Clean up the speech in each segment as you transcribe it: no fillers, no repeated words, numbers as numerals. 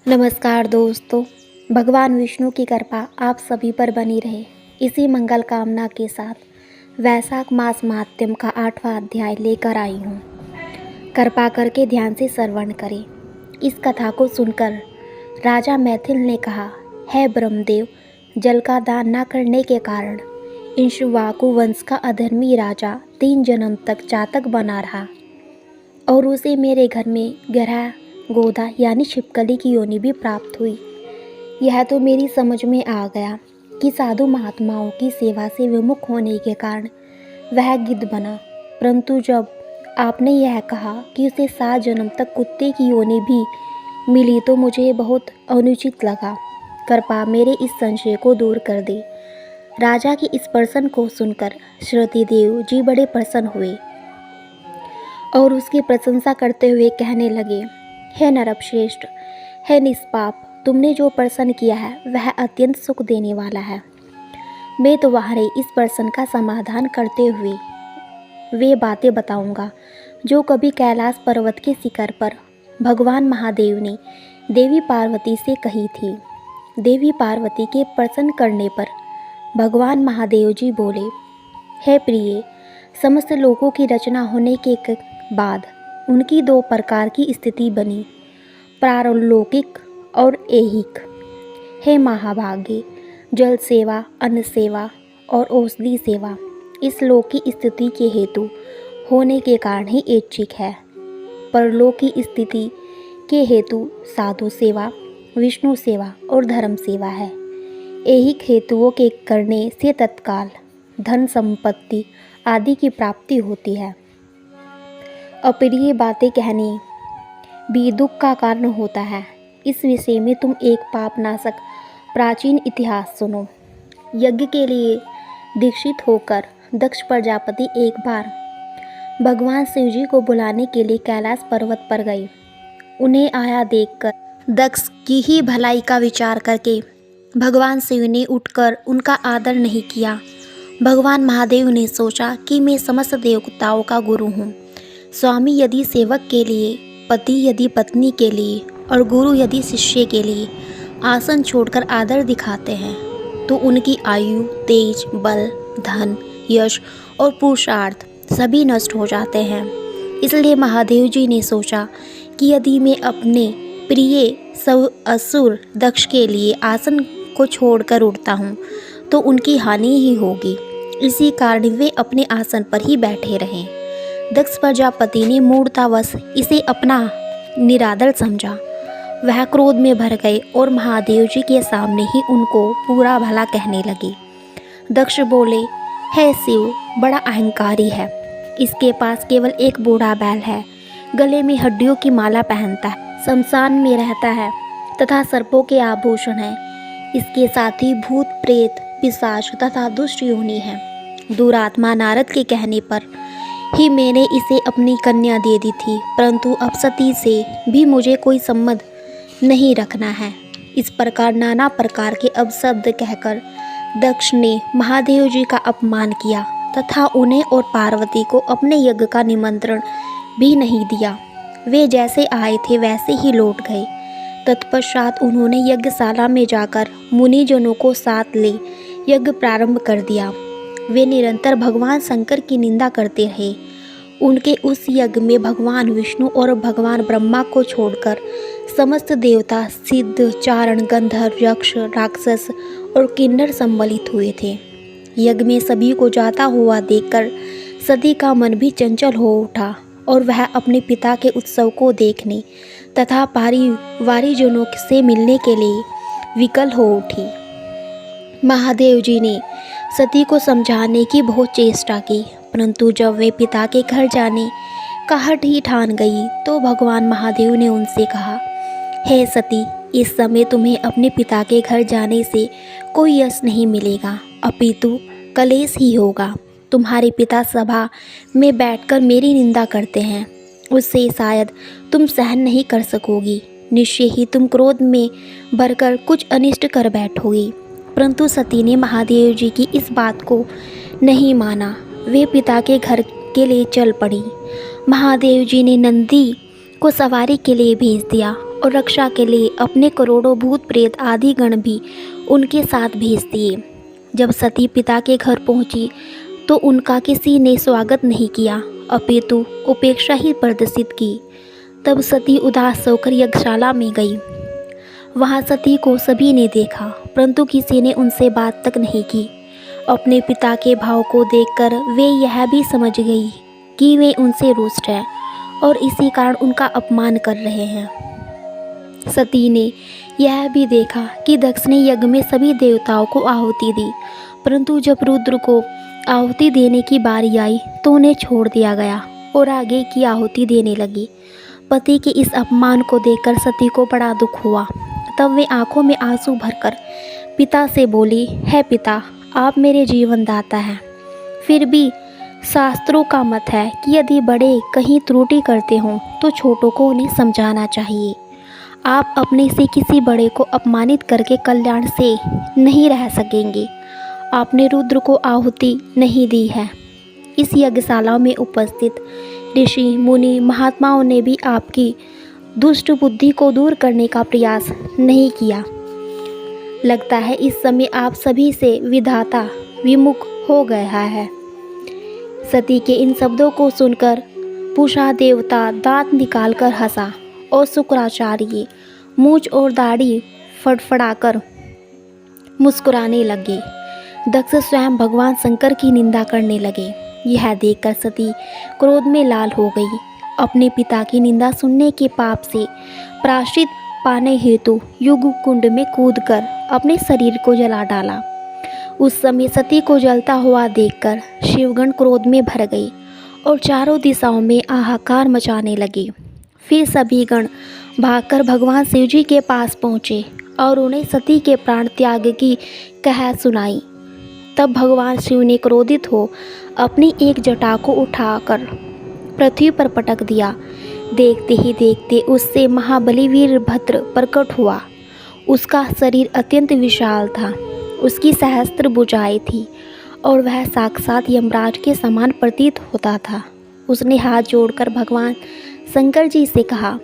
नमस्कार दोस्तों। भगवान विष्णु की कृपा आप सभी पर बनी रहे। इसी मंगल कामना के साथ वैशाख मास महात्म्य का 8वां अध्याय लेकर आई हूँ। कृपा करके ध्यान से श्रवण करें। इस कथा को सुनकर राजा मैथिल ने कहा, हे ब्रह्मदेव, जल का दान न करने के कारण इक्ष्वाकु वंश का अधर्मी राजा 3 जन्म तक चातक बना रहा और उसे मेरे घर में गहरा गोदा यानी छिपकली की योनि भी प्राप्त हुई। यह तो मेरी समझ में आ गया कि साधु महात्माओं की सेवा से विमुख होने के कारण वह गिद्ध बना, परंतु जब आपने यह कहा कि उसे 7 जन्म तक कुत्ते की योनि भी मिली तो मुझे बहुत अनुचित लगा। कृपा मेरे इस संशय को दूर कर दे। राजा के इस प्रश्न को सुनकर श्रुतिदेव जी बड़े प्रसन्न हुए और उसकी प्रशंसा करते हुए कहने लगे, हे नरपश्रेष्ठ, हे निष्पाप, तुमने जो प्रश्न किया है वह अत्यंत सुख देने वाला है। मैं तुम्हारे इस प्रश्न का समाधान करते हुए वे बातें बताऊंगा जो कभी कैलाश पर्वत के शिखर पर भगवान महादेव ने देवी पार्वती से कही थी। देवी पार्वती के प्रसन्न करने पर भगवान महादेव जी बोले, हे प्रिय, समस्त लोगों की रचना होने के बाद उनकी 2 प्रकार की स्थिति बनी, पारलौकिक और ऐहिक। हे महाभागे, जल सेवा, अन्न सेवा और औषधि सेवा इस लोक की स्थिति के हेतु होने के कारण ही ऐच्छिक है। परलोक की स्थिति के हेतु साधु सेवा, विष्णु सेवा और धर्म सेवा है। ऐहिक हेतुओं के करने से तत्काल धन संपत्ति आदि की प्राप्ति होती है। अप्रिय बातें कहने भी दुख का कारण होता है। इस विषय में तुम एक पापनाशक प्राचीन इतिहास सुनो। यज्ञ के लिए दीक्षित होकर दक्ष प्रजापति एक बार भगवान शिव जी को बुलाने के लिए कैलाश पर्वत पर गए। उन्हें आया देखकर दक्ष की ही भलाई का विचार करके भगवान शिव ने उठकर उनका आदर नहीं किया। भगवान महादेव ने सोचा कि मैं समस्त देवताओं का गुरु हूँ। स्वामी यदि सेवक के लिए, पति यदि पत्नी के लिए और गुरु यदि शिष्य के लिए आसन छोड़कर आदर दिखाते हैं तो उनकी आयु, तेज, बल, धन, यश और पुरुषार्थ सभी नष्ट हो जाते हैं। इसलिए महादेव जी ने सोचा कि यदि मैं अपने प्रिय असुर दक्ष के लिए आसन को छोड़कर उठता हूँ तो उनकी हानि ही होगी। इसी कारण वे अपने आसन पर ही बैठे रहें। दक्ष प्रजापति ने मूर्खतावश इसे अपना निरादर समझा। वह क्रोध में भर गए और महादेव जी के सामने ही उनको पूरा भला कहने लगे। दक्ष बोले, हे शिव, बड़ा अहंकारी है। इसके पास केवल एक बूढ़ा बैल है, गले में हड्डियों की माला पहनता है, शमशान में रहता है तथा सर्पों के आभूषण है। इसके साथ ही भूत, प्रेत, पिशाच तथा दुष्ट योनि है। दुरात्मा नारद के कहने पर ही मैंने इसे अपनी कन्या दे दी थी, परंतु अब सती से भी मुझे कोई संबंध नहीं रखना है। इस प्रकार नाना प्रकार के अपशब्द कहकर दक्ष ने महादेव जी का अपमान किया तथा उन्हें और पार्वती को अपने यज्ञ का निमंत्रण भी नहीं दिया। वे जैसे आए थे वैसे ही लौट गए। तत्पश्चात उन्होंने यज्ञशाला में जाकर मुनिजनों को साथ ले यज्ञ प्रारंभ कर दिया। वे निरंतर भगवान शंकर की निंदा करते रहे। उनके उस यज्ञ में भगवान विष्णु और भगवान ब्रह्मा को छोड़कर समस्त देवता, सिद्ध, चारण, गंधर्व, यक्ष, राक्षस और किन्नर सम्मिलित हुए थे। यज्ञ में सभी को जाता हुआ देखकर सती का मन भी चंचल हो उठा और वह अपने पिता के उत्सव को देखने तथा परिवारीजनों से मिलने के लिए विकल हो उठी। महादेव जी ने सती को समझाने की बहुत चेष्टा की, परंतु जब वे पिता के घर जाने का हठ ही ठान गई तो भगवान महादेव ने उनसे कहा, हे सती, इस समय तुम्हें अपने पिता के घर जाने से कोई यश नहीं मिलेगा, अपितु कलेश ही होगा। तुम्हारे पिता सभा में बैठकर मेरी निंदा करते हैं, उससे शायद तुम सहन नहीं कर सकोगी। निश्चय ही तुम क्रोध में भरकर कुछ अनिष्ट कर बैठोगी। परंतु सती ने महादेव जी की इस बात को नहीं माना। वे पिता के घर के लिए चल पड़ी। महादेव जी ने नंदी को सवारी के लिए भेज दिया और रक्षा के लिए अपने करोड़ों भूत प्रेत आदि गण भी उनके साथ भेज दिए। जब सती पिता के घर पहुंची तो उनका किसी ने स्वागत नहीं किया, अपितु उपेक्षा ही प्रदर्शित की। तब सती उदास होकर यज्ञशाला में गई। वहां सती को सभी ने देखा, परंतु किसी ने उनसे बात तक नहीं की। अपने पिता के भाव को देखकर वे यह भी समझ गई कि वे उनसे रुष्ट हैं और इसी कारण उनका अपमान कर रहे हैं। सती ने यह भी देखा कि दक्ष ने यज्ञ में सभी देवताओं को आहुति दी, परंतु जब रुद्र को आहुति देने की बारी आई तो उन्हें छोड़ दिया गया और आगे की आहुति देने लगी। पति के इस अपमान को देखकर सती को बड़ा दुख हुआ। तब वे आंखों में आंसू भरकर पिता से बोली, है पिता, आप मेरे जीवन दाता हैं। फिर भी शास्त्रों का मत है कि यदि बड़े कहीं त्रुटि करते हों तो छोटों को उन्हें समझाना चाहिए। आप अपने से किसी बड़े को अपमानित करके कल्याण से नहीं रह सकेंगे। आपने रुद्र को आहुति नहीं दी है। इस यज्ञशाला में उपस्थित ऋषि मुनि महात्माओं ने भी आपकी दुष्ट बुद्धि को दूर करने का प्रयास नहीं किया। लगता है इस समय आप सभी से विधाता विमुख हो गया है। सती के इन शब्दों को सुनकर पूषा देवता दांत निकालकर हंसा और शुक्राचार्य मूंछ और दाढ़ी फड़फड़ाकर मुस्कुराने लगे। दक्ष स्वयं भगवान शंकर की निंदा करने लगे। यह देखकर सती क्रोध में लाल हो गई। अपने पिता की निंदा सुनने के पाप से प्रायश्चित पाने हेतु युग कुंड में कूदकर अपने शरीर को जला डाला। उस समय सती को जलता हुआ देखकर शिवगण क्रोध में भर गए और चारों दिशाओं में हाहाकार मचाने लगे। फिर सभी गण भागकर भगवान शिव जी के पास पहुँचे और उन्हें सती के प्राण त्याग की कह सुनाई। तब भगवान शिव ने क्रोधित हो अपनी एक जटा को उठाकर पृथ्वी पर पटक दिया। देखते ही देखते उससे महाबली वीरभद्र प्रकट हुआ। उसका शरीर अत्यंत विशाल था, उसकी सहस्त्र भुजाएं थी और वह साक्षात यमराज के समान प्रतीत होता था। उसने हाथ जोड़कर भगवान शंकर जी से कहा,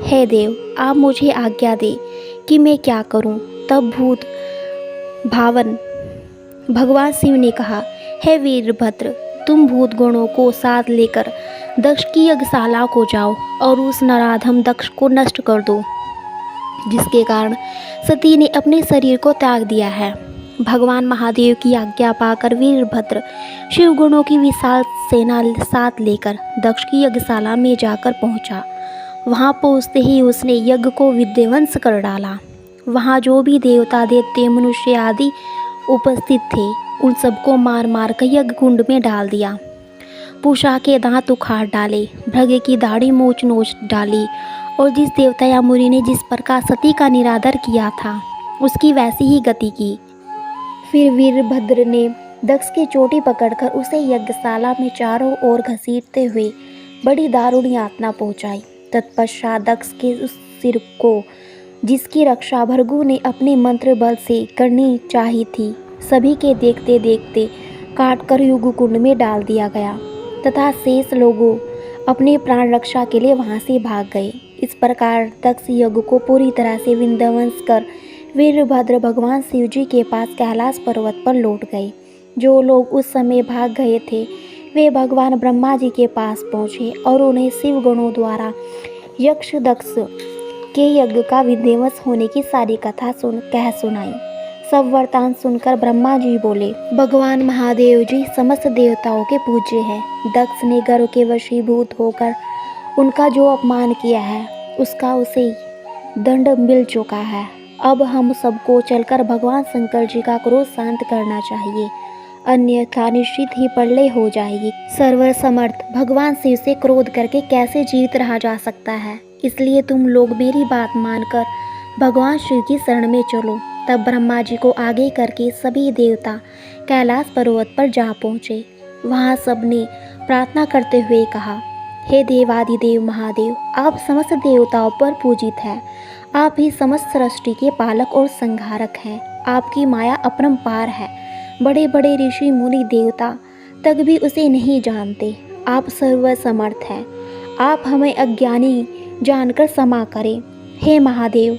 हे देव, आप मुझे आज्ञा दे कि मैं क्या करूं। तब भूत भावन भगवान शिव ने कहा, हे वीरभद्र, तुम भूत गणों को साथ लेकर दक्ष की यज्ञशाला को जाओ और उस नराधम दक्ष को नष्ट कर दो, जिसके कारण सती ने अपने शरीर को त्याग दिया है। भगवान महादेव की आज्ञा पाकर वीरभद्र शिवगुणों की विशाल सेना साथ लेकर दक्ष की यज्ञशाला में जाकर पहुंचा। वहां पहुंचते ही उसने यज्ञ को विध्वंस कर डाला। वहां जो भी देवता दैत्य मनुष्य आदि उपस्थित थे उन सबको मार मार कर यज्ञ कुंड में डाल दिया। पूषा के दांत उखाड़ डाले, भृगु की दाढ़ी मूछ नोच डाली और जिस देवता या मुनि ने जिस प्रकार सती का निरादर किया था उसकी वैसी ही गति की। फिर वीरभद्र ने दक्ष की चोटी पकड़कर उसे यज्ञशाला में चारों ओर घसीटते हुए बड़ी दारुण यातना पहुंचाई। तत्पश्चात दक्ष के उस सिर को, जिसकी रक्षा भृगु ने अपने मंत्र बल से करनी चाहिए थी, सभी के देखते देखते काटकर युग कुंड में डाल दिया गया तथा शेष लोगों अपने प्राण रक्षा के लिए वहां से भाग गए। इस प्रकार दक्ष यज्ञ को पूरी तरह से विध्वंस कर वीरभद्र भगवान शिव जी के पास कैलाश पर्वत पर लौट गए। जो लोग उस समय भाग गए थे वे भगवान ब्रह्मा जी के पास पहुँचे और उन्हें शिव गणों द्वारा यक्ष दक्ष के यज्ञ का विध्वंस होने की सारी कथा सुनाई। सब वृतांत सुनकर ब्रह्मा जी बोले, भगवान महादेव जी समस्त देवताओं के पूज्य हैं। दक्ष ने गर्व के वशीभूत होकर उनका जो अपमान किया है उसका उसे दंड मिल चुका है। अब हम सबको चलकर भगवान शंकर जी का क्रोध शांत करना चाहिए, अन्यथा निश्चित ही प्रलय हो जाएगी। सर्व समर्थ भगवान शिव से क्रोध करके कैसे जीवित रहा जा सकता है। इसलिए तुम लोग मेरी बात मानकर भगवान शिव की शरण में चलो। तब ब्रह्मा जी को आगे करके सभी देवता कैलाश पर्वत पर जा पहुँचे। वहाँ सबने प्रार्थना करते हुए कहा, हे देवादिदेव महादेव, आप समस्त देवताओं पर पूजित हैं। आप ही समस्त सृष्टि के पालक और संहारक हैं। आपकी माया अपरंपार है। बड़े बड़े ऋषि मुनि देवता तक भी उसे नहीं जानते। आप सर्वसमर्थ हैं। आप हमें अज्ञानी जानकर क्षमा करें। हे महादेव,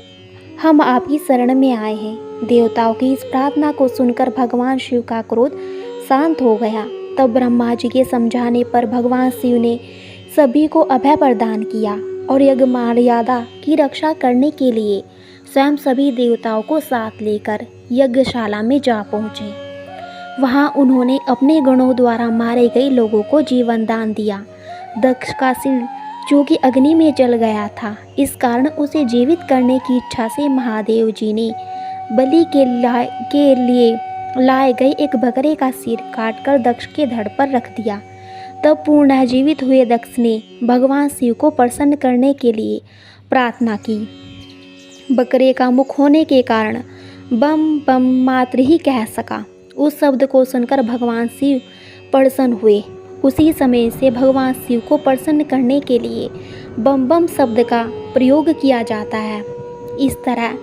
हम आपकी शरण में आए हैं। देवताओं की इस प्रार्थना को सुनकर भगवान शिव का क्रोध शांत हो गया। तब ब्रह्मा जी के समझाने पर भगवान शिव ने सभी को अभय प्रदान किया और यज्ञ मर्यादा की रक्षा करने के लिए स्वयं सभी देवताओं को साथ लेकर यज्ञशाला में जा पहुँचे। वहाँ उन्होंने अपने गणों द्वारा मारे गए लोगों को जीवन दान दिया। दक्ष का सिर जो कि अग्नि में जल गया था, इस कारण उसे जीवित करने की इच्छा से महादेव जी ने बलि के लिए लाए गए एक बकरे का सिर काटकर दक्ष के धड़ पर रख दिया। तब पुनः जीवित हुए दक्ष ने भगवान शिव को प्रसन्न करने के लिए प्रार्थना की। बकरे का मुख होने के कारण बम बम मात्र ही कह सका। उस शब्द को सुनकर भगवान शिव प्रसन्न हुए। उसी समय से भगवान शिव को प्रसन्न करने के लिए बम बम शब्द का प्रयोग किया जाता है। इस तरह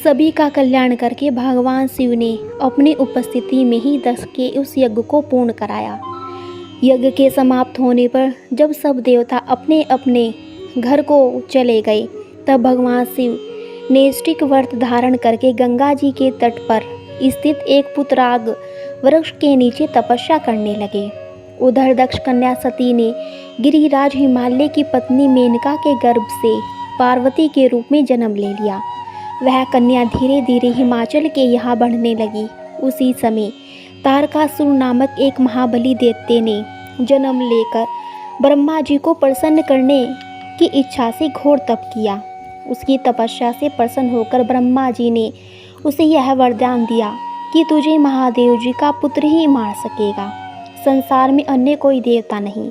सभी का कल्याण करके भगवान शिव ने अपनी उपस्थिति में ही दक्ष के उस यज्ञ को पूर्ण कराया। यज्ञ के समाप्त होने पर जब सब देवता अपने अपने घर को चले गए, तब भगवान शिव नैष्ठिक व्रत धारण करके गंगा जी के तट पर स्थित एक पुतराग वृक्ष के नीचे तपस्या करने लगे। उधर दक्ष कन्या सती ने गिरिराज हिमालय की पत्नी मेनका के गर्भ से पार्वती के रूप में जन्म ले लिया। वह कन्या धीरे धीरे हिमाचल के यहाँ बढ़ने लगी। उसी समय तारकासुर नामक एक महाबली दैत्य ने जन्म लेकर ब्रह्मा जी को प्रसन्न करने की इच्छा से घोर तप किया। उसकी तपस्या से प्रसन्न होकर ब्रह्मा जी ने उसे यह वरदान दिया कि तुझे महादेव जी का पुत्र ही मार सकेगा। संसार में अन्य कोई देवता नहीं,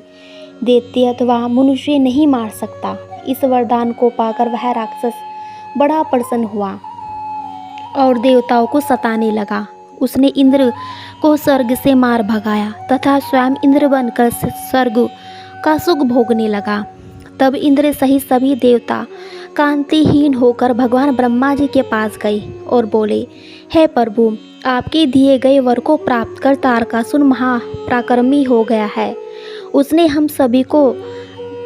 दैत्य अथवा मनुष्य नहीं मार सकता। इस वरदान को पाकर वह राक्षस बड़ा प्रसन्न हुआ और देवताओं को सताने लगा। उसने इंद्र को स्वर्ग से मार भगाया तथा स्वयं इंद्र बनकर स्वर्ग का सुख भोगने लगा। तब इंद्र सहित सभी देवता कांतिहीन होकर भगवान ब्रह्मा जी के पास गए और बोले, हे प्रभु, आपके दिए गए वर को प्राप्त कर तारकासुर महापराक्रमी हो गया है। उसने हम सभी को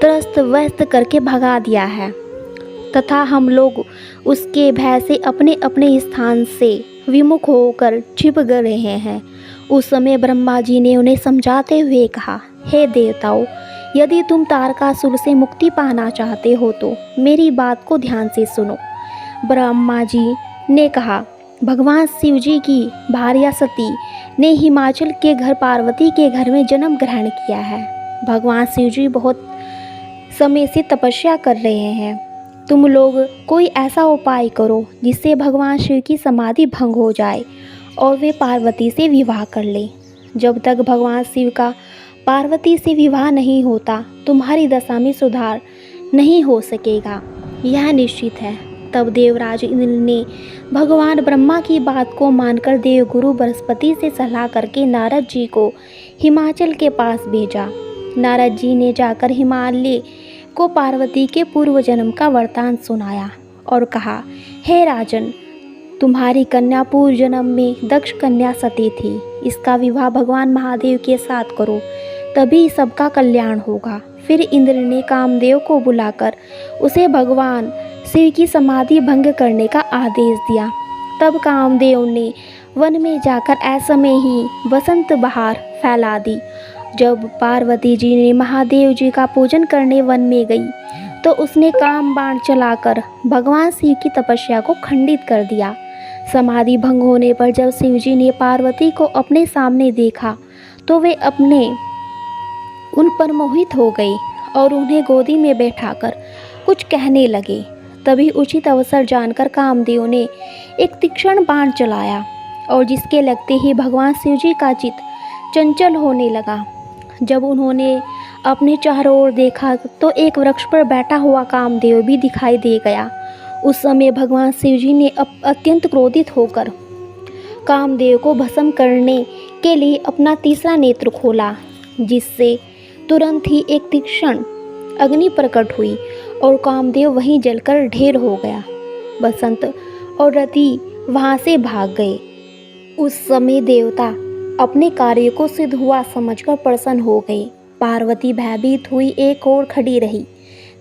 त्रस्त व्यस्त करके भगा दिया है तथा हम लोग उसके भय से अपने अपने स्थान से विमुख होकर छिप रहे हैं। उस समय ब्रह्मा जी ने उन्हें समझाते हुए कहा, हे देवताओं, यदि तुम तारकासुर से मुक्ति पाना चाहते हो तो मेरी बात को ध्यान से सुनो। ब्रह्मा जी ने कहा, भगवान शिव जी की भार्या सती ने हिमाचल के घर पार्वती के घर में जन्म ग्रहण किया है। भगवान शिव जी बहुत समय से तपस्या कर रहे हैं। तुम लोग कोई ऐसा उपाय करो जिससे भगवान शिव की समाधि भंग हो जाए और वे पार्वती से विवाह कर लें। जब तक भगवान शिव का पार्वती से विवाह नहीं होता, तुम्हारी दशा में सुधार नहीं हो सकेगा, यह निश्चित है। तब देवराज इंद्र ने भगवान ब्रह्मा की बात को मानकर देवगुरु बृहस्पति से सलाह करके नारद जी को हिमाचल के पास भेजा। नारद जी ने जाकर हिमालय को पार्वती के पूर्व जन्म का वृतांत सुनाया और कहा, हे राजन, तुम्हारी कन्या पूर्व जन्म में दक्ष कन्या सती थी। इसका विवाह भगवान महादेव के साथ करो, तभी सबका कल्याण होगा। फिर इंद्र ने कामदेव को बुलाकर उसे भगवान शिव की समाधि भंग करने का आदेश दिया। तब कामदेव ने वन में जाकर असमय ही वसंत बहार फैला दी। जब पार्वती जी ने महादेव जी का पूजन करने वन में गई तो उसने काम बाण चलाकर भगवान शिव की तपस्या को खंडित कर दिया। समाधि भंग होने पर जब शिव जी ने पार्वती को अपने सामने देखा तो वे अपने उन पर मोहित हो गए और उन्हें गोदी में बैठाकर कुछ कहने लगे। तभी उचित अवसर जानकर कामदेव ने एक तीक्ष्ण बाण चलाया और जिसके लगते ही भगवान शिव जी का चित्त चंचल होने लगा। जब उन्होंने अपने चारों ओर देखा तो एक वृक्ष पर बैठा हुआ कामदेव भी दिखाई दे गया। उस समय भगवान शिव जी ने अत्यंत क्रोधित होकर कामदेव को भस्म करने के लिए अपना तीसरा नेत्र खोला, जिससे तुरंत ही एक तीक्ष्ण अग्नि प्रकट हुई और कामदेव वहीं जलकर ढेर हो गया। बसंत और रति वहां से भाग गए। उस समय देवता अपने कार्य को सिद्ध हुआ समझकर प्रसन्न हो गए। पार्वती भयभीत हुई एक ओर खड़ी रही।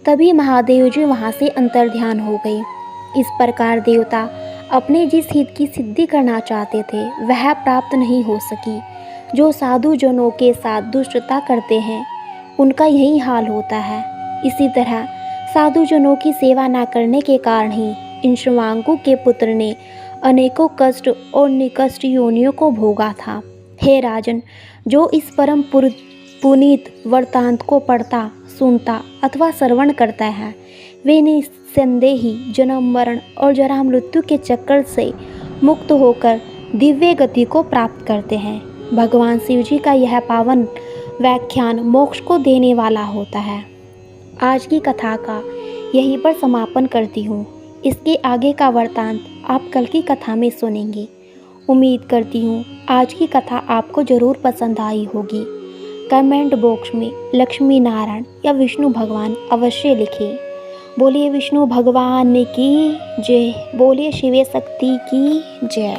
तभी महादेव जी वहां से अंतर्ध्यान हो गए। इस प्रकार देवता अपने जिस हित की सिद्धि करना चाहते थे वह प्राप्त नहीं हो सकी। जो साधु जनों के साथ दुष्टता करते हैं उनका यही हाल होता है। इसी तरह साधु जनों की सेवा न करने के कारण ही इन श्रवांकु के पुत्र ने अनेकों कष्ट और निकृष्ट योनियों को भोगा था। हे राजन, जो इस परम पुनीत वृत्तांत को पढ़ता, सुनता अथवा श्रवण करता है वे निस्संदेह ही जन्म मरण और जरा मृत्यु के चक्कर से मुक्त होकर दिव्य गति को प्राप्त करते हैं। भगवान शिव जी का यह पावन व्याख्यान मोक्ष को देने वाला होता है। आज की कथा का यहीं पर समापन करती हूँ। इसके आगे का वृत्तांत आप कल की कथा में सुनेंगे। उम्मीद करती हूँ आज की कथा आपको ज़रूर पसंद आई होगी। कमेंट बॉक्स में लक्ष्मी नारायण या विष्णु भगवान अवश्य लिखें। बोलिए विष्णु भगवान की जय, बोलिए शिव शक्ति की जय।